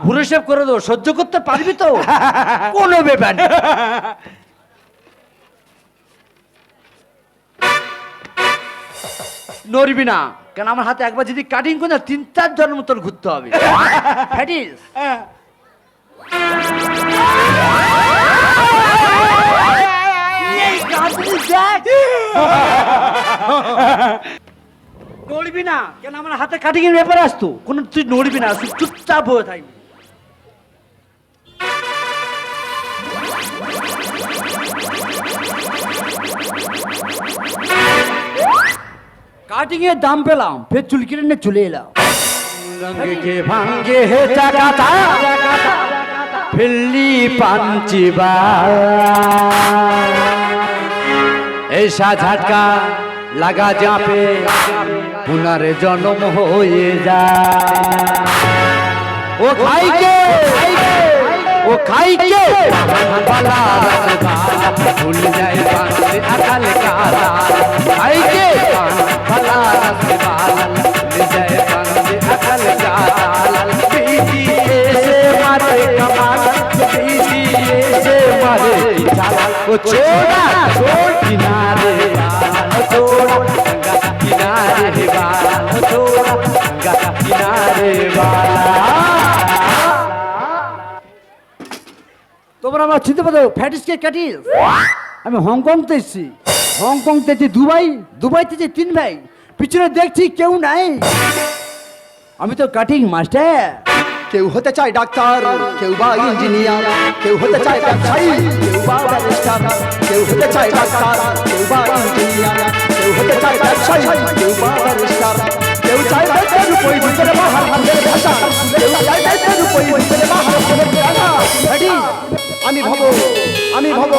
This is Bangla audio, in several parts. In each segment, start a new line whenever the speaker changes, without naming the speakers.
ভুরু শেভ করে দো, সহ্য করতে পারবি তো? কোনো ব্যাপার না। নড়বি না কেন, আমার হাতে একবার যদি কাটিং করে 3-4 জনের মতন ঘুরতে হবে। ফ্যাটিস নড়বি না কেন, আমার হাতে কাটিং এর ব্যাপার আসতো কোন, তুই নড়বি না, তুই চুপচাপ হয়ে থাকবি। কাটিং এর দাম পেলাম, ফের চুল কেটে নিয়ে চলে এলাম। রঙকে ভাঙ্গে হে চাকাতা ফিল্লি পাঞ্চিবা, ऐसा झटका लगा जहाँ पे पुनर्जन्म होए जा। वो खाई के बाला रसबाला भूल जाए बांसे अकल काला, खाई के बाला रसबाला भूल जाए बांसे अकल काला। पीछे से मारे कमाल, पीछे से मारे चाला, वो छोड़ा छोड़ किनारे वाला, छोड़ा गंगा किनारे वाला, छोड़ा गंगा किनारे वाला। তোমরা আমার চিনতে পারো ফ্যাটিসকে ক্যাটিস? আমি হংকং তে এসেছি, হংকং থেকে দুবাই, দুবাই থেকে 3 ভাই, পিছনে দেখছি কেউ নাই। আমি তো কাটিং মাস্টার।
কেউ হতে চায় ডাক্তার, কেউ বা ইঞ্জিনিয়ার, কেউ হতে চায় ব্যবসায়ী, কেউ বা ব্যারিস্টার। কেউ হতে চায় ডাক্তার, কেউ বা ইঞ্জিনিয়ার, কেউ হতে চায় ব্যবসায়ী, কেউ বা ব্যারিস্টার। কেউ চায় দেশের উপর ভিতরে বাহার হাতের ভাষা, কেউ চায় দেশের উপর ভিতরে বাহার হাতের ভাষা। আমি ভব আমি ভব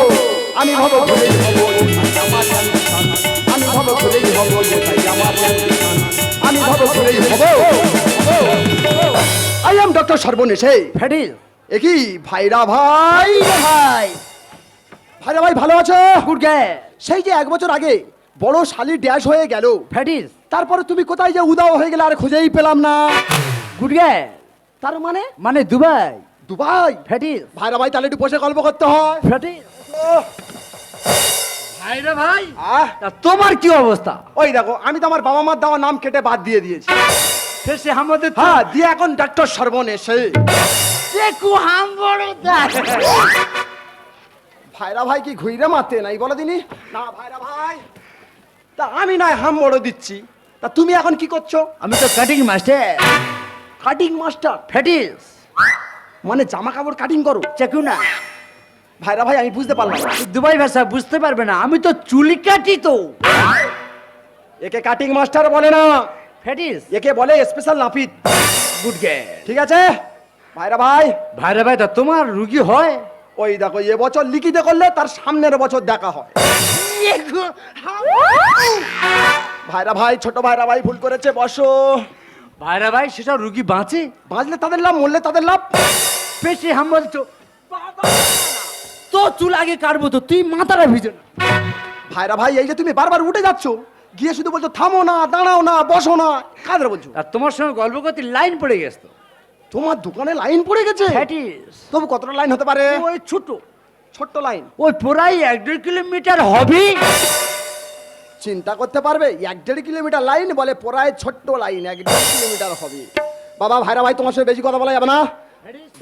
আমি ভব ভুলেই হব আমার জান, আমি ভব ভুলেই হব আমার জান, আমি ভব ভুলেই হব। আই এম ডক্টর সর্বনেশে।
ফ্যাটিস
একই ভাইরা ভাই,
ভাই
ভাইরা ভাই ভালো আছো?
গুড গে।
সেই যে 1 বছর আগে বড় শালি ড্যাশ হয়ে গেল,
ফ্যাটিস
তারপরে তুমি কোথায় যে উদাও হয়ে গেলে আর খুঁজেই পেলাম না।
গুড গে
তার মানে
মানে দুবাই।
দুবাই?
ফ্যাটিস
ভাইরা ভাই তাহলে একটু বসে গল্প করতে হয়।
ফ্যাটিস ভাইরা ভাই,
আহ
তা তোমার কি অবস্থা?
ওই দেখো, আমি তো আমার বাবা মার দেওয়া নাম কেটে বাদ দিয়ে দিয়েছি।
শেষে আমাদের
হ্যাঁ, দিয়ে এখন ডক্টর সর্বনেশে।
দেখো হাম বড় দাস।
ভাইরা ভাই কি ঘুইরে মারতে নাই বলো দিনি? না ভাইরা ভাই, তা আমি নয় হাম বড় দিচ্ছি, তা তুমি এখন কি করছো?
আমি তো কাটিং মাস্টার।
Cutting master?
ফ্যাটিস
মানে জামা কাপড় কাটিং করো?
চেকু না।
ভাইরা ভাই আমি বুঝতে পারলাম না।
দুবাই ভাষা বুঝতে পারবে না, আমি তো চুলি কাটি তো।
একে কাটিং মাস্টার বলে না,
ফ্যাটিস
একে বলে স্পেশাল নাপিত।
গুড গে।
ঠিক আছে ভাইরা ভাই?
ভাইরা ভাই, তা তোমার রুগী হয়?
ওই দেখো, এ বছর লিখিতে করলে তার সামনের বছর দেখা হয়। ভাইরা ভাই, ছোট ভাইরা ভাই ভুল করেছে, বসো।
ভাইরা ভাই, সেসব রুগী বাঁচে?
বাঁচলে তাদের লাভ, মরলে তাদের লাভ।
পেশে হাম বলছো তো, চুল আগে কাটবো তো, তুই মাথাটা ভিজে না।
ভাইরা ভাই, এই যে তুমি বারবার উঠে যাচ্ছ, গিয়ে শুধু বলছো থামো না, দাঁড়াও না, বসো না, কাদের বলছো?
আর তোমার সঙ্গে গল্প করতে লাইন পড়ে গেছে তো।
তোমার দোকানে লাইন পড়ে গেছে?
ফ্যাটিস
তবু কতটা লাইন হতে পারে?
ওই ছোট
ছোট্ট লাইন।
ওই প্রায় 1-1.5 কিলোমিটার হবে।
চিন্তা করতে পারবে, 1-1.5 কিলোমিটার লাইন বলে প্রায় ছোট্ট লাইন 1-1.5 কিলোমিটার হবে। বাবা ভাইরা ভাই, তোমার সাথে বেশি কথা বলা যাবে না।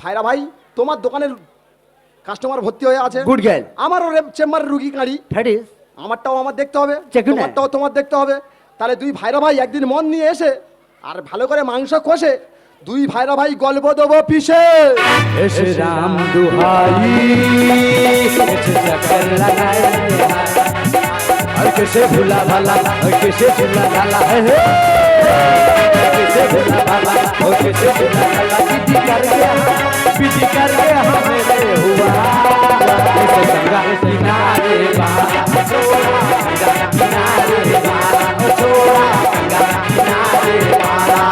ভাইরা ভাই, তোমার দোকানের কাস্টমার ভর্তি হয়ে আছে।
Good girl.
আমারও চেম্বারের রুগী গাড়ি।
ফ্যাটিস
আমারটাও আমার দেখতে হবে,
চেক না।
তোমারটাও তোমার দেখতে হবে। তাহলে দুই ভাইরা ভাই একদিন মন নিয়ে এসে আর ভালো করে মাংস কষে দুই ভাইরা ভাই গল্প দেবো পিসে।
এসে রাম দুহাই, এসে চক্কর লাগাই, আর कैसे भूला भला, और कैसे भूला भला, कैसे भूला भला, और कैसे भूला भला, पीटी कर गया हमें हुआ, ऐसे गंगा किनारे वाला, गंगा किनारे वाला, छोड़ा गंगा किनारे वाला।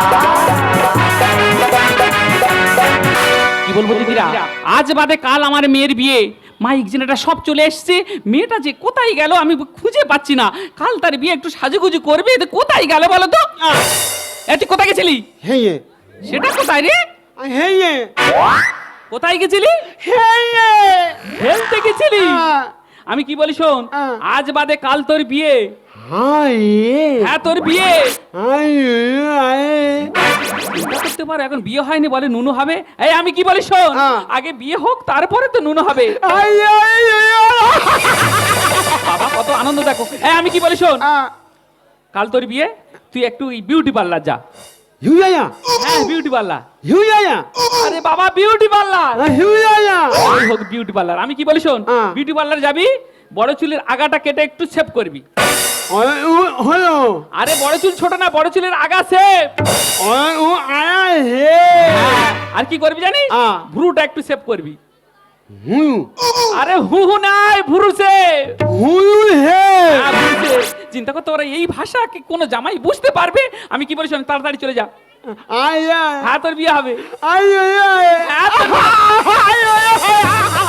কি বলবো দিদিরা, আজ বাদে কাল আমার মেয়ের বিয়ে, মাইক জেনেটা সব চলে এসছে, মেয়েটা যে কোথায় গেল আমি খুঁজে পাচ্ছি না। কাল তার বিয়ে, একটু সাজুগুজু করবে, এতে কোথায় গেল বলো তো? তুই কোথায় গেছিলি?
হেয়ে
সেটা কোথায় রে?
হেয়ে
কোথায় গেছিলি?
হেয়ে
খেলতে গেছিলি? আমি কি বলি শোন, আজ বাদে কাল তোর বিয়ে।
হাই
হ্যাঁ তোর বিয়ে।
হাই
চিন্তা করতে পারো, এখন বিয়ে হয়নি বলে নুনু হবে। এই আমি কি বলি শোন, আগে বিয়ে হোক তারপরে তো নুনু হবে। বাবা কত আনন্দ দেখো। এই আমি কি বলি শোন, কাল তোর বিয়ে, তুই একটু বিউটি পার্লার যা।
হিউয়া
হ্যাঁ বিউটি পার্লার।
হিউয়া
আরে বাবা বিউটি পার্লার,
হিউয়া
ওই হোক বিউটি পার্লার। আমি কি বলি শোন, বিউটি পার্লার যাবি, বড় চুলের আগাটা কেটে একটু শেভ করবি।
হলো
আরে বড় চুল ছোট না, বড় চুলের আগা শেভ।
ও আয়া হে
আর কি করবি জানিস, ভ্রুটা একটু শেভ করবি।
হু
আরে হু হু নাই, ভ্রু শেভ।
হু হে
চিন্তা করতে পারে, এই ভাষা কি কোনো জামাই বুঝতে পারবে? আমি কি বলি শোন, তাড়াতাড়ি চলে যা।
আয়া
হ্যাঁ তোর বিয়ে হবে।
আয়া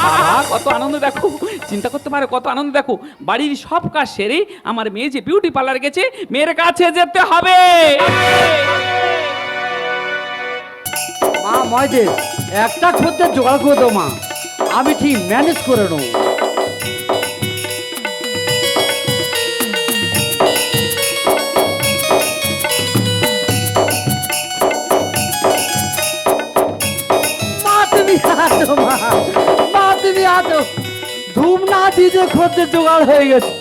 বাবা, কত আনন্দ দেখো, চিন্তা করতে পারে কত আনন্দ দেখো। বাড়ির সব কাজ সেরে আমার মেয়ে যে বিউটি পার্লার গেছে, মেয়ের কাছে যেতে হবে।
মা ময়দে একটা খদ্দের জোগাড় করে দাও মা, আমি ঠিক ম্যানেজ করে নেবো। মা তুমি আসো, মা তুমি আসো, ধুম না দিতে খদ্দের জোগাড় হয়ে গেছে।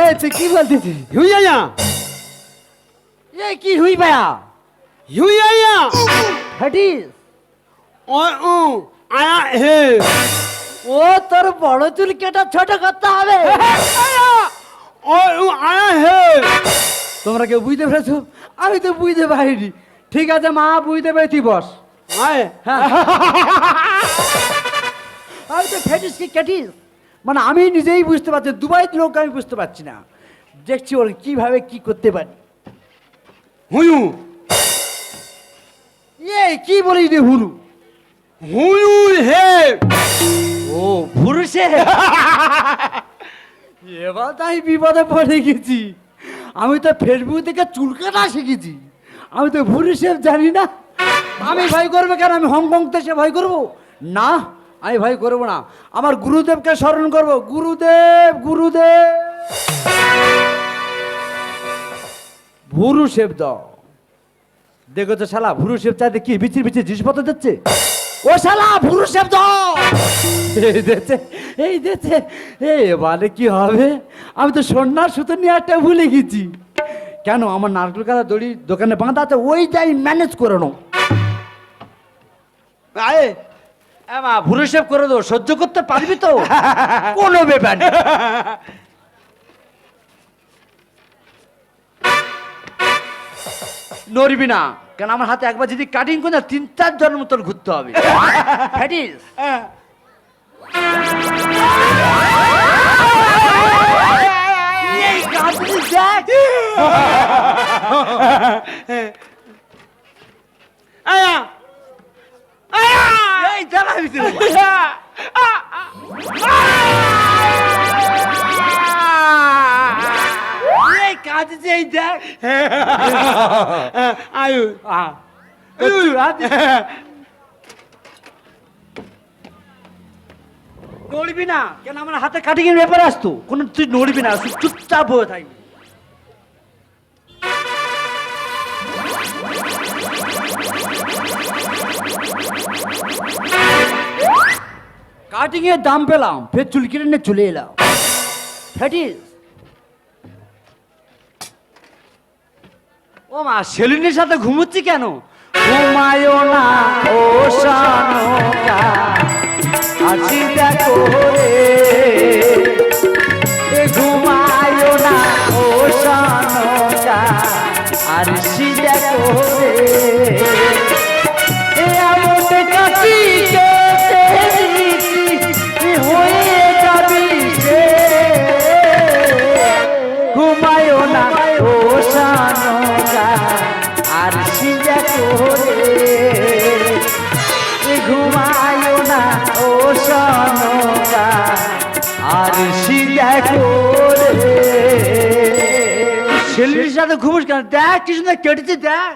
এই তুই কি বলতেছিস?
হিউয়া
এই কি হুই ভাইয়া?
হিউয়া
হ্যাটিস
ও আয়া হে
ও তোর বড় চুল কেটে ছোট করতে হবে।
ও আয়া হে
তোমরা কেউ বুঝতে পেরেছো? আমি তো বুঝতে পারিনি। ঠিক আছে মা, বুঝতে পেরেছি, বস।
আয়
হ্যাঁ আমি তো ফেটিস কি কেটিস, মানে আমি নিজেই বুঝতে পারছি, দুবাই লোক আমি বুঝতে পারছি না। দেখছি ওর কিভাবে কি করতে পারি।
হুয়ু
এই কি বলিস রে হুলু?
হুয়ু হে
ও পুরুষে এবার তাই বিপদে পড়ে গেছি। আমি তো ফেসবুক থেকে চুল কাটা শিখেছি, আমি তো পুরুষের জানি না। আমি ভয় করবো কেন? আমি হংকং দেশে ভয় করবো না, আমি ভয় করবো না। আমার গুরুদেবকে স্মরণ করবো। গুরুদেব গুরুদেব ভুরু শেপ দাও। দেখো তো শালা, ভুরু শেপ চাইতে কি বিচির বিচির জিনিসপত্র দিচ্ছে। ও শালা ভুরু শেপ দাও, এই দিচ্ছে, এই দিচ্ছে। এবারে কি হবে? আমি তো সোনার সুতো নিয়ে একটা ভুলে গেছি। কেন? আমার নারকেল কাটা দড়ি দোকানে বাঁধা আছে, ওইটাই ম্যানেজ করে নাও। আয়ে মা ভুরু শেপ করে দাও, সহ্য করতে পারবি তো? কোনো ব্যাপার নেই। নড়বি না কেন? আমার হাতে একবার যদি কাটিং করে না, 3-4 জনের মতন ঘুরতে হবে। ফ্যাটিস এই কাঁদনি দেখ।
আয়া আয়া
এই দাঁড়া ভিতরে। এই কাঁদছে, এই দেখ।
আয়ু
নড়বি না কেন? আমার হাতে কাটিং এর ব্যাপার আসতো কোনো, তুই নড়বি না, তুই চুপচাপ হয়ে থাকবি। কাটিং এর দাম পেলাম, ফের চুল কেটে নিয়ে চলে এলাম। ফ্যাটিস ও মা, সেলুনের সাথে ঘুমোচ্ছি কেন? ঘুমায়ও না ও শানোকা, আর চিন্তা করে ঘুমায়ও না ও শানোকা, আর চিন্তা করে এমন কাটি হয়ে যাবি সে। ঘুমায়ও না ও সানকা আর সিজা করে ঘুমায়ও না ও সানকা আর সিজা করে ছেলের সাথে ঘুমোস কেন? দেখ কি সুন্দর কেটেছে, দেখ।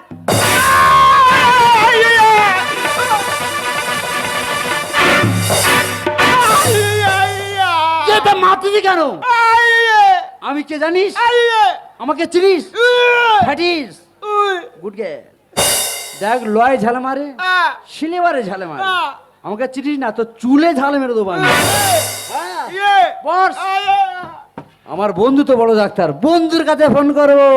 মাতুদি কেন? আমি কে জানিস? আমাকে চিনিস? ফ্যাটিস গুড গে। দেখ লয় ঝালে মারে, সিলেবারে ঝালে মারে। আমাকে চিনিস না তো চুলে ঝালে মেরে দেবো আমি। বস, আমার বন্ধু তো বড় ডাক্তার, বন্ধুর কাছে ফোন করবো।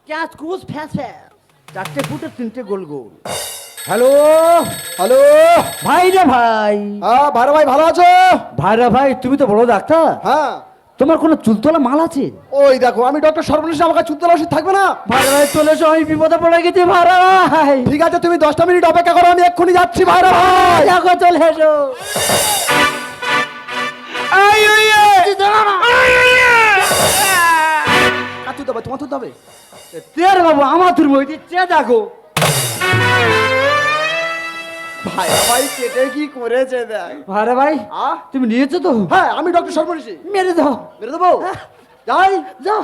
ক্যাচ কুচ ফ্যাস ফ্যাস, 4টে ফুটে 3টে গোল গোল। হ্যালো
হ্যালো
ভাই রে ভাই।
হ্যাঁ ভাইরা ভাই, ভালো আছো?
ভাইরা ভাই, তুমি তো বড় ডাক্তার,
হ্যাঁ।
তোমার কোনো চুলতলা মাল আছে?
ওই দেখো, আমি ডক্টর সর্বনেশ, আমাকে চুলতলা ওষুধ থাকবে না?
ভাইরা ভাই চলে এসো, আমি বিপদে পড়ে গেছি ভাইরা ভাই।
ঠিক আছে, তুমি 10টা মিনিট অপেক্ষা করো, আমি এক্ষুনি যাচ্ছি ভাইরা ভাই।
দেখো চলে এসো।
তুই দেবে, তোমার তুই দেবে।
তের বাবু আমার তুর বই দিচ্ছে, দেখো
ভাইরা ভাই কেটে কি করেছে দেখ।
ভাইরা ভাই
আহ?
তুমি নিয়েছো তো?
হ্যাঁ, আমি ডক্টর সর্বনেশ।
মেরে দাও।
মেরে দেবো? যাই
যাও।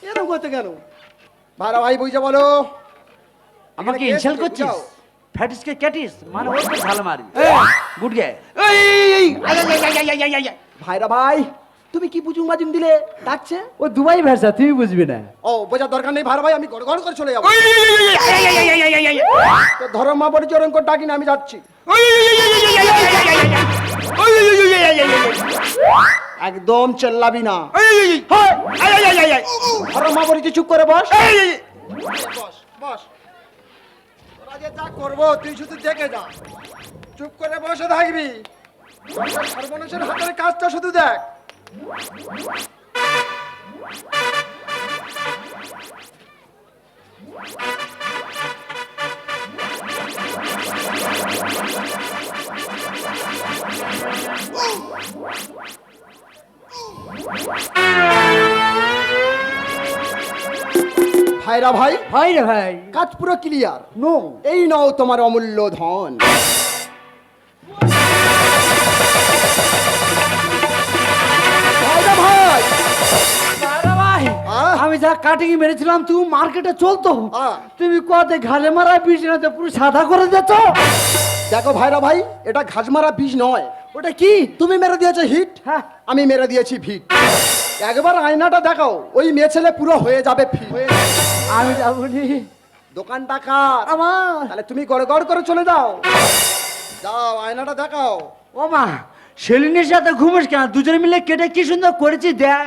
এরকম করতে কেন? ভাইরা ভাই বুঝে বলো।
আমাকে ইনসাল্ট করছিস? ফ্যাটিসকে ক্যাটিস মানে ওর তো ভালো মারি। গুড গে।
ভাইরা ভাই, তুমি কি বুঝুং বাজুং দিলে? ডাকছে
ও দুবাই ভাষা, তুমি বুঝবি না।
ও, বোঝার দরকার নেই ভাইরা ভাই, আমি গড় গড় করে চলে যাবো। তো ধরো মা বলি চরণ করে ডাকি না, আমি যাচ্ছি। একদম চেল্লাবি না। ধরো মা বলি, তুই চুপ করে বস। বস বস, ওরা যে যা করবো তুই শুধু দেখে যা, চুপ করে বসে থাকবি। সর্বনেশের হাতের কাজটা শুধু দেখ। ভাইরা ভাই,
ভাই রে ভাই।
কাজ পুরো ক্লিয়ার।
নো।
এই নাও তোমার অমূল্য ধন। ভাইরা ভাই,
ভাইরা ভাই,
আহ?
আমি যা কাটিং মেরেছিলাম তুমি মার্কেটে চলতো,
আহ?
তুমি কতে ঘালে মারা বিছানাতে পুরো সাদা করে দিচ্ছ।
দেখো ভাইরা ভাই, এটা ঘাস মারা বীজ নয়।
ওটা কি?
তুমি মেরে দিয়েছো হিট,
হ্যাঁ।
আমি মেরে দিয়েছি ভিট। একবার আয়নাটা দেখাও, ওই মেয়ে ছেলে পুরো হয়ে যাবে ফিট।
আমি যাবনি।
দোকানটা কার?
আমার।
তাহলে তুমি গড় গড় করে চলে যাও। যাও, আয়নাটা দেখাও।
ও মা, সেলিনের সাথে ঘুমোস কেন? দুজনে মিলে কেটে কি সুন্দর করেছি দেখ।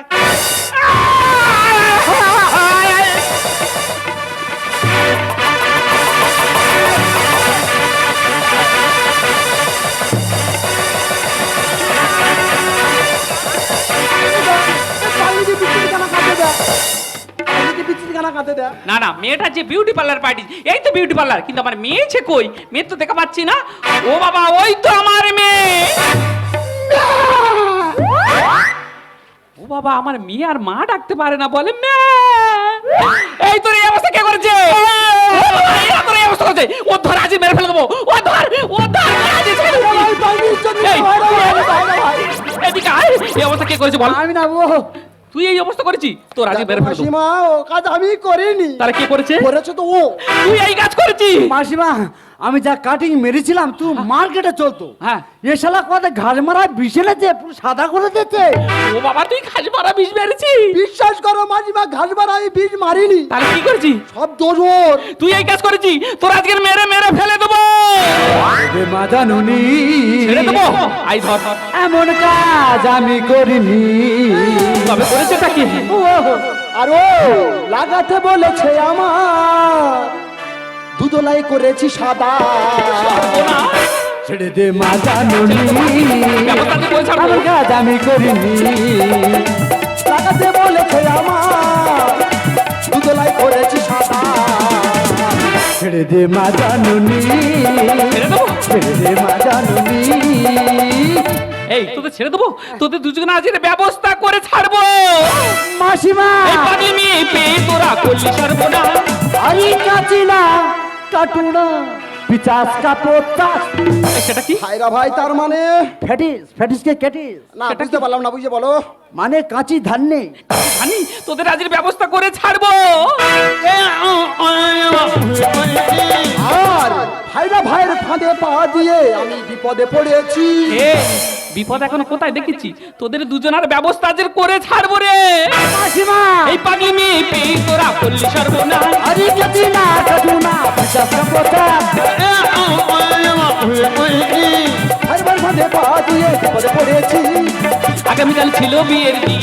না না, মেয়েটা যে বিউটি পার্লার পার্টি, এই তো বিউটি পার্লার, কিন্তু আমার মেয়ে ছে কই? মেয়ে তো দেখা পাচ্ছি না। ও বাবা, ওই তো আমার মেয়ে। ও বাবা, আমার মেয়ে আর মা ডাকতে পারে না, বলে মেয়ে। এই তোর এই অবস্থা কে করেছে? তোর এই অবস্থা করেছে? ও ধর, আজ মেরে ফেলে দেবো। ও ধর, ও ধর, আজ ছেড়ে দেবো। এদিকে আয়, এই অবস্থা কে করেছে বল?
আমি না, ও
তুই এই অবস্থা করেছি, তোর আজ মেরে ফেলে দেবো।
মাসিমা, ও কাজ আমি করিনি।
তারা কে করেছে?
করেছে তো ও।
তুই এই কাজ করেছিস?
মাসিমা, আমি যা কাটিং মেরেছিলাম তুই মার্কেটে চলতো,
হ্যাঁ।
এ শালা কতে ঘাস মারা বিছানাতে পুরো সাদা করে দিচ্ছে।
ও বাবা, তুই খাস মারা বিষ মেরেছিস?
বিশ্বাস করো মাসিমা, ঘাস মারা আমি বীজ মারিনি।
তাহলে কি করেছিস?
সব দোষ ওর।
তুই এই কাজ করেছিস, তোর আজকের মেরে মেরে ফেলে দেবো।
মা জানুনি
ছেড়ে দেবো। আই ধর।
এমন কাজ আমি করিনি।
তবে করেছেটা কি?
আর ও লাগাতে বলেছে আমার, দুদলাই করেছি সাদা।
ছেড়ে দে মা জানুনি,
ব্যবস্থা তুই করে ছাড়বো।
এমন কাজ আমি করিনি।
লাগাতে বলেছে আমার, দুদলাই করেছি সাদা।
ছেড়ে দে মা জানুনি,
ছেড়ে দেবো।
ছেড়ে দে মা জানুনি।
এই তোদের ছেড়ে দেবো, তোদের দুজনে আজ এর ব্যবস্থা করে ছাড়বো।
মাসিমা
এই পাগলি মেয়ে পেয়ে তোরা করলি সর্বনা।
আরে কাচি না কাটুনা পিচাস কা পোতা
এই সেটা কি?
ভাইরা ভাই তার মানে
ফ্যাটিস কে ক্যাটিস
না বুঝতে পারলাম না, বুঝে বলো।
মানে কাঁচি ধান্নে
জানি তোদের আজ এর ব্যবস্থা করে ছাড়বো।
আর ভাইরা ভাইয়ের ফাঁদে পা দিয়ে আমি বিপদে পড়েছি।
এই বিপদ এখনো কোথায় দেখেছি? তোদের দুজনের ব্যবস্থা আজ এর করে ছাড়বো রে।
মাসিমা
এই পাগলি মেয়ে পেয়ে তোরা করলি সর্বনা।
আরে কাচি না কাটুনা পিচাস কা পোতা
ভাইয়ের ভাইয়ের ফাঁদে পা দিয়ে বিপদে পড়েছি।
আগামীকাল ছিল বিয়ের দিন।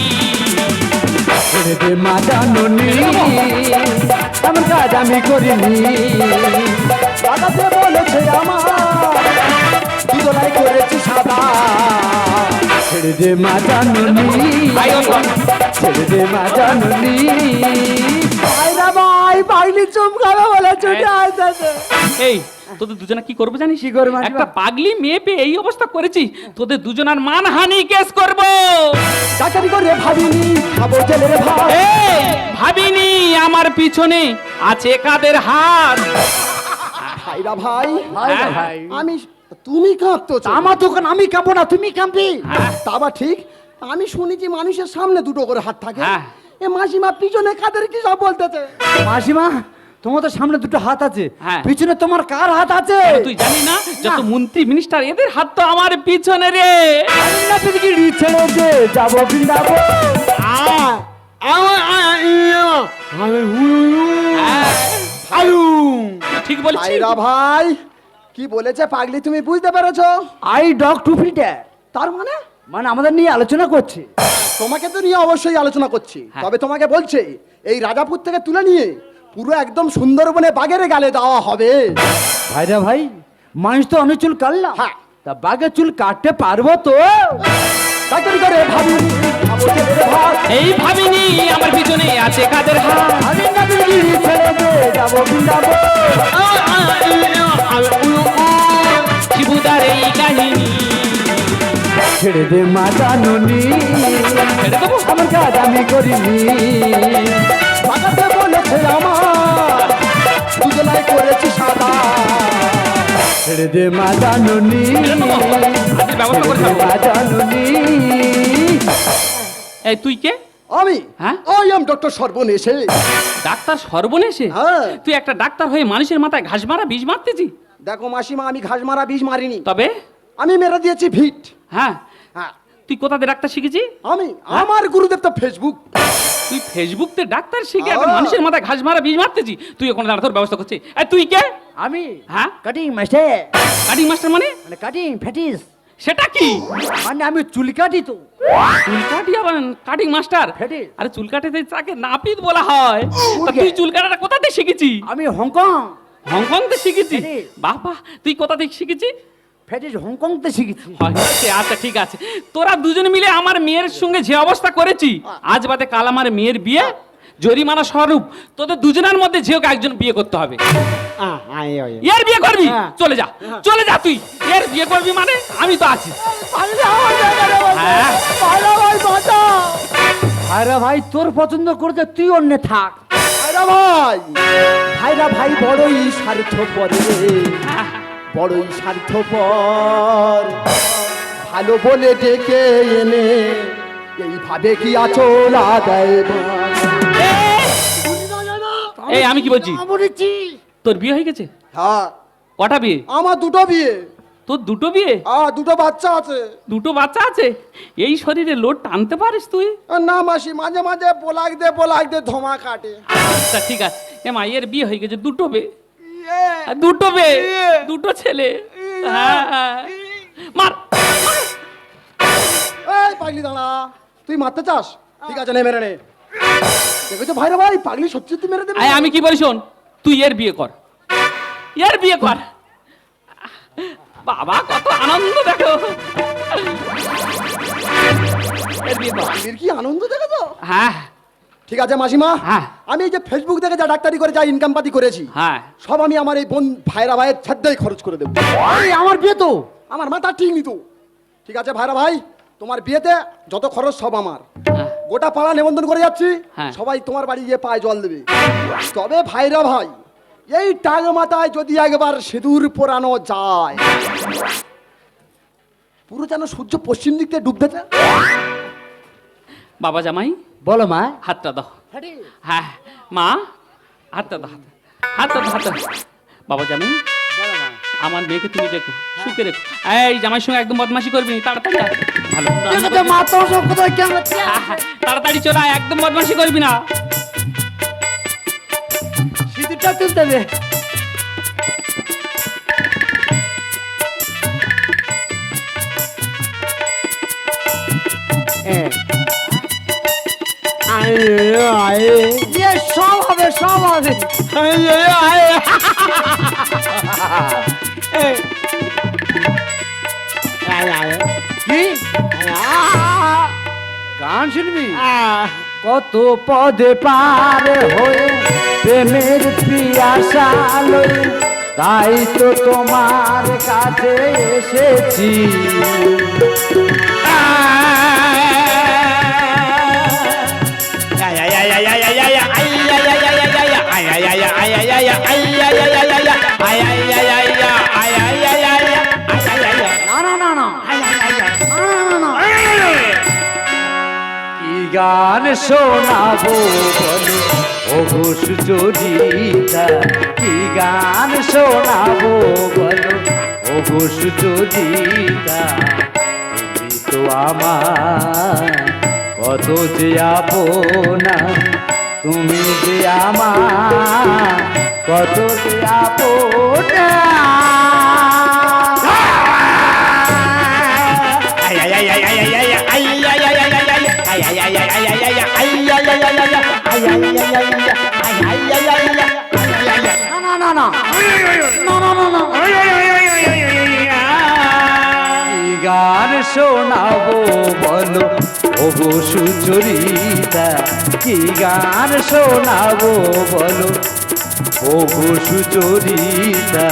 ছেড়ে দে মা জাননি এমন কাজ আমি করিনি
লাগাতে বলেছে আমার দুজলাই করেছি সাদা।
ছেড়ে দে মা জাননি ছেড়ে দে মা জাননি
ভাইরা ভাই পাগলি চুমকাবে বলে ছুটে আসতেছে।
এই তোদের দুজনে কি করবো জানিস?
কি করবো মাসিমা?
একটা পাগলি মেয়ে পেয়ে এই অবস্থা করেছি, তোদের দুজনের মানহানি কেস করবো।
চাকরি করে ভাবিনি খাবো জেলের ভাত।
এই ভাবিনি আমার পিছনে আছে কাদের হাত।
ভাইরা ভাই
হ্যাঁ,
ভাই
আমি তুমি কাঁদতো
আমার দোকান আমি কাঁপো না তুমি কাঁপবি
তা বা ঠিক। আমি শুনেছি মানুষের সামনে দুটো করে হাত থাকে,
হ্যাঁ।
এ মাসিমা পিছনে কাদের কি সব বলতেছে।
মাসিমা তোমার তো সামনে দুটো হাত আছে
হ্যাঁ।
পিছনে তোমার কার হাত আছে
তুই জানি না যত মন্ত্রী মিনিস্টার এদের হাত তো আমার পিছনে রে।
আমি না পিছনে ছেড়ে দে যাবো বৃন্দাবন
হ্যাঁ, ঠিক বলছিস।
ভাইরা ভাই কি বলেছে পাগলি তুমি বুঝতে পেরেছো?
আই ডগ টু ফিটে
তার মানে
মানে আমাদের নিয়ে আলোচনা করছে
তোমাকে তো নিয়ে অবশ্যই আলোচনা করছি,
হ্যাঁ।
তবে তোমাকে বলছে এই রাজাপুর থেকে তুলে নিয়ে পুরো একদম সুন্দরবনে বাগের গালে দেওয়া হবে।
ভাইরা ভাই মানুষ তো অনেক চুল কাটলাম
হ্যাঁ।
তা বাঘের চুল কাটতে পারবো তো
চাকরি করে ভাবিনি খাবো জেলের ভাত।
এই ভাবিনি আমার পিছনে আছে কাদের হাত।
আমি না পিছনে ছেড়ে দে যাবো বৃন্দাবন
শিবুদার এই কাহিনী
ছেড়ে দে মা জানুনি
ছেড়ে দেবো।
আমার কাজ আমি করিনি
লাগাতে বলেছে আমার দুজলাই করেছি সাদা।
ছেড়ে দে মা জানুনি
ছেড়ে দেবো। আজকের ব্যবস্থা করে
ছেড়ে দে
ছাড়বো।
মা জানুনি
এই তুই কে?
আমি
হ্যাঁ?
আই এম ডক্টর সর্বনেশে।
ডাক্তার সর্বনেশে?
হ্যাঁ।
তুই একটা ডাক্তার হয়ে মানুষের মাথায় ঘাস মারা বিষ মারতেছি?
দেখো মাসিমা আমি ঘাস মারা বিষ মারিনি,
তবে
আমি মেরে দিয়েছি ভিট।
হ্যাঁ,
হ্যাঁ
তুই কোথাতে ডাক্তার শিখেছি?
আমি আমার গুরুদেব তো ফেসবুক।
তুই ফেসবুক তে ডাক্তার শিখে এখন
হ্যাঁ।
মানুষের মাথায় ঘাস মারা বিষ মারতেছি? তুই এখন দাঁড়া তোর ব্যবস্থা করছিস। এই তুই কে?
আমি
হ্যাঁ,
কাটিং মাস্টার
কাটিং মাস্টার মানে?
মানে কাটিং ফ্যাটিস
সেটা কি?
মানে আমি চুল কাটি তো
চুল কাটি আবার কাটিং মাস্টার?
ফ্যাটিস
আরে চুল কাটাতে তাকে নাপিত বলা হয়। তা তুই চুল কাটাটা কোথাতে শিখেছি?
আমি হংকং
হংকং তে শিখেছি? ফ্যাটিস। বাহ বাহ, তুই কোথা থেকে শিখেছি?
ফ্যাটিস হংকং তে শিখেছি
আচ্ছা আচ্ছা ঠিক আছে। তোরা দুজন মিলে আমার মেয়ের সঙ্গে যে অবস্থা করেছি, আজ বাদে কাল আমার মেয়ের বিয়ে, জরিমানা স্বরূপ তোদের দুজনের মধ্যে যে হোক একজন বিয়ে করতে হবে। এর বিয়ে করবি?
হ্যাঁ।
চলে যা, চলে যা তুই। এর বিয়ে করবি মানে আমি তো আছি। হ্যাঁ,
ভাইরা ভাই তোর পছন্দ করতে তুই অন্য থাক
ভাইরা ভাই ভাইরা ভাই বড়ই স্বার্থপর রে, বড়ই স্বার্থপর। ভালো বলে ডেকে এনে এইভাবে কি আচলা দেয়
এই আমি কি বলছি, তোর বিয়ে হয়ে গেছে?
হ্যাঁ
কটা বিয়ে?
আমার দুটো বিয়ে,
তোর দুটো বিয়ে,
দুটো বাচ্চা আছে।
দুটো বাচ্চা আছে? এই শরীরে লোড টানতে পারিস তুই?
না মাসি মাঝে মাঝে পোলাক দে ধোমা কাটে।
আচ্ছা ঠিক আছে। এ মা এর বিয়ে হয়ে গেছে, দুটো বিয়ে, দুটো বিয়ে, দুটো ছেলে। হ্যাঁ হ্যাঁ। মার।
এই পাগলি দাঁড়া, তুই মারতে চাস? ঠিক আছে নে মেরে নে। দেখেছো ভাইরা ভাই পাগলি সত্যি তুই মেরে দেবে।
আয় আমি কি বলি শোন, তুই এর বিয়ে কর, এর বিয়ে কর। বাবা কত আনন্দ দেখো। এর বিয়ে কর।
পাগলির কি আনন্দ দেখেছো?
হ্যাঁ
ঠিক আছে মাসিমা,
হ্যাঁ।
আমি এই যে ফেসবুক থেকে যা ডাক্তারি করে যা ইনকাম পাতি করেছি,
হ্যাঁ।
সব আমি আমার এই বোন ভাইরা ভাইয়ের ছাদ্দাই খরচ করে দেবো।
এই আমার বিয়ে তো
আমার মাথা ঠিক নি তো। ঠিক আছে ভাইরা ভাই, তোমার বিয়েতে যত খরচ সব আমার।
হ্যাঁ।
গোটা পাড়া নিমন্ত্রণ করে যাচ্ছি,
হ্যাঁ।
সবাই তোমার বাড়ি গিয়ে পায়ে জল দেবে। তবে ভাইরা ভাই, এই টাগ মাথায় যদি একবার সিঁদুর পোড়ানো যায়, পুরো যেন সূর্য পশ্চিম দিক থেকে ডুবতেছে।
বাবা জামাই
বলো মা।
হাতটা দাও। হ্যাঁ মা, হাতটা দাও, হাতটা দাও, হাতটা দাও। বাবা জামাই, আমার মেয়েকে তুমি দেখো, সুখে রেখো। এই জামাইয়ের সঙ্গে একদম বদমাশি করবি না, তাড়াতাড়ি আয়। ভালো
মা তো সব কথা কেমন?
হ্যাঁ, হ্যাঁ, তাড়াতাড়ি চলে আয়, একদম বদমাশি করবি না।
সিঁদুরটা তুলতে দে। সব হবে, সব হবে। কি গান শুনবি? কত পদে পার হয়ে প্রেমের পিয়াসা লয়ে, তাই তো তোমার কাছে এসেছি। না না না না, কি গান শোনাবো বলো ওগো সুচরিতা, কি গান শোনাবো বলো ওগো সুচরিতা। তুমি তো আমার কত যে আপনা, তুমি যে আমার কত যে আপনা। গান শোনাবো বলো ওগো সুচরিতা, কি গান শোনাবো বলো ওগো সুচরিতা।